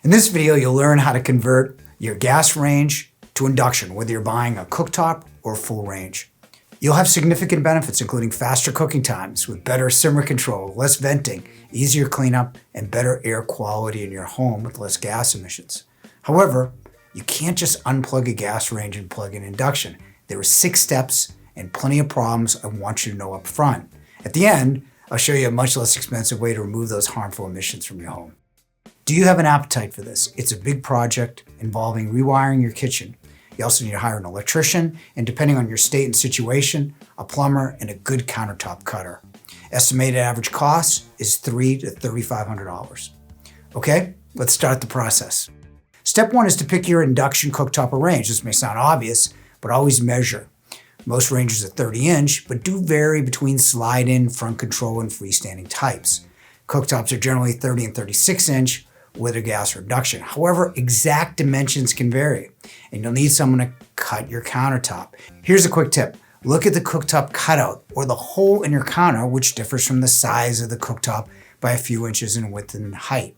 In this video, you'll learn how to convert your gas range to induction, whether you're buying a cooktop or full range. You'll have significant benefits, including faster cooking times with better simmer control, less venting, easier cleanup, and better air quality in your home with less gas emissions. However, you can't just unplug a gas range and plug in induction. There are 6 steps and plenty of problems I want you to know up front. At the end, I'll show you a much less expensive way to remove those harmful emissions from your home. Do you have an appetite for this? It's a big project involving rewiring your kitchen. You also need to hire an electrician, and depending on your state and situation, a plumber and a good countertop cutter. Estimated average cost is $300 to $3,500. Okay, let's start the process. Step 1 is to pick your induction cooktop or range. This may sound obvious, but always measure. Most ranges are 30-inch, but do vary between slide-in, front control, and freestanding types. Cooktops are generally 30 and 36-inch, whether gas or induction. However, exact dimensions can vary, and you'll need someone to cut your countertop. Here's a quick tip. Look at the cooktop cutout, or the hole in your counter, which differs from the size of the cooktop by a few inches in width and height.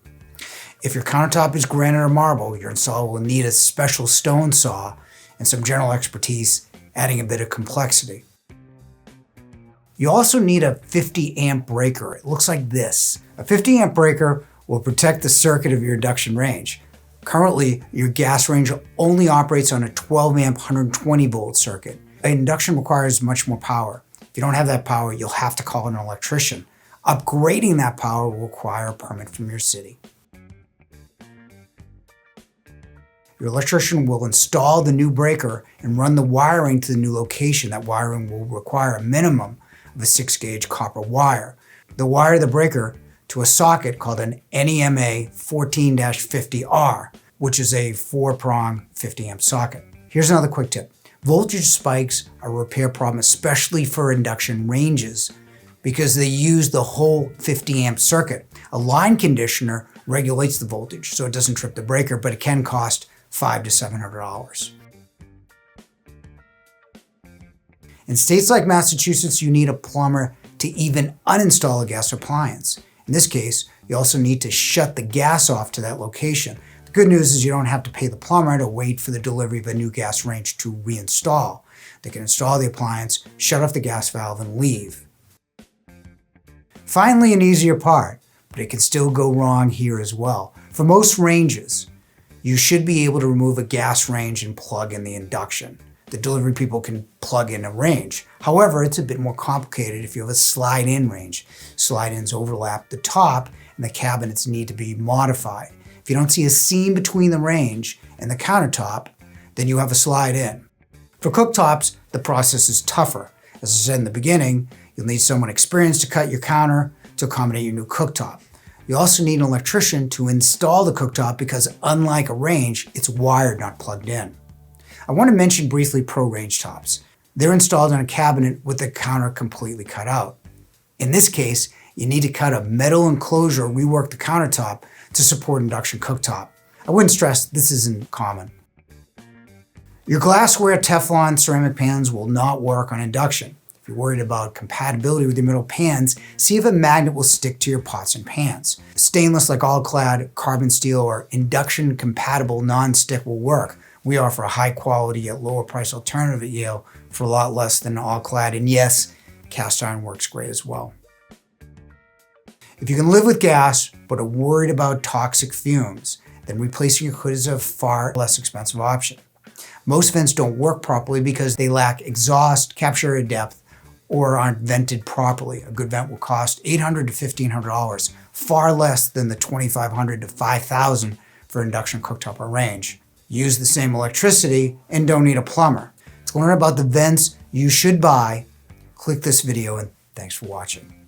If your countertop is granite or marble, your installer will need a special stone saw and some general expertise, adding a bit of complexity. You also need a 50 amp breaker. It looks like this. A 50 amp breaker will protect the circuit of your induction range. Currently, your gas range only operates on a 12 amp 120 volt circuit. Induction requires much more power. If you don't have that power, you'll have to call an electrician. Upgrading that power will require a permit from your city. Your electrician will install the new breaker and run the wiring to the new location. That wiring will require a minimum of a 6-gauge copper wire. They'll wire the breaker to a socket called an NEMA 14-50R, which is a 4-prong 50 amp socket. Here's another quick tip. Voltage spikes are a repair problem, especially for induction ranges, because they use the whole 50 amp circuit. A line conditioner regulates the voltage so it doesn't trip the breaker, but it can cost $500 to $700. In states like Massachusetts, you need a plumber to even uninstall a gas appliance. In this case, you also need to shut the gas off to that location. The good news is you don't have to pay the plumber to wait for the delivery of a new gas range to reinstall. They can install the appliance, shut off the gas valve, and leave. Finally, an easier part, but it can still go wrong here as well. For most ranges, you should be able to remove a gas range and plug in the induction. The delivery people can plug in a range. However, it's a bit more complicated if you have a slide-in range. Slide-ins overlap the top and the cabinets need to be modified. If you don't see a seam between the range and the countertop, then you have a slide-in. For cooktops, the process is tougher. As I said in the beginning, you'll need someone experienced to cut your counter to accommodate your new cooktop. You also need an electrician to install the cooktop because unlike a range, it's wired, not plugged in. I want to mention briefly pro range tops. They're installed in a cabinet with the counter completely cut out. In this case, you need to cut a metal enclosure or rework the countertop to support induction cooktop. I wouldn't stress this isn't common. Your glassware, Teflon, ceramic pans will not work on induction. If you're worried about compatibility with your metal pans, see if a magnet will stick to your pots and pans. Stainless like all-clad, carbon steel, or induction compatible non-stick will work. We offer a high quality yet lower price alternative at Yale for a lot less than all-clad, and yes, cast iron works great as well. If you can live with gas but are worried about toxic fumes, then replacing your hood is a far less expensive option. Most vents don't work properly because they lack exhaust, capture area depth, or aren't vented properly. A good vent will cost $800 to $1,500, far less than the $2,500 to $5,000 for induction cooktop or range. Use the same electricity and don't need a plumber. To learn about the vents you should buy, click this video and thanks for watching.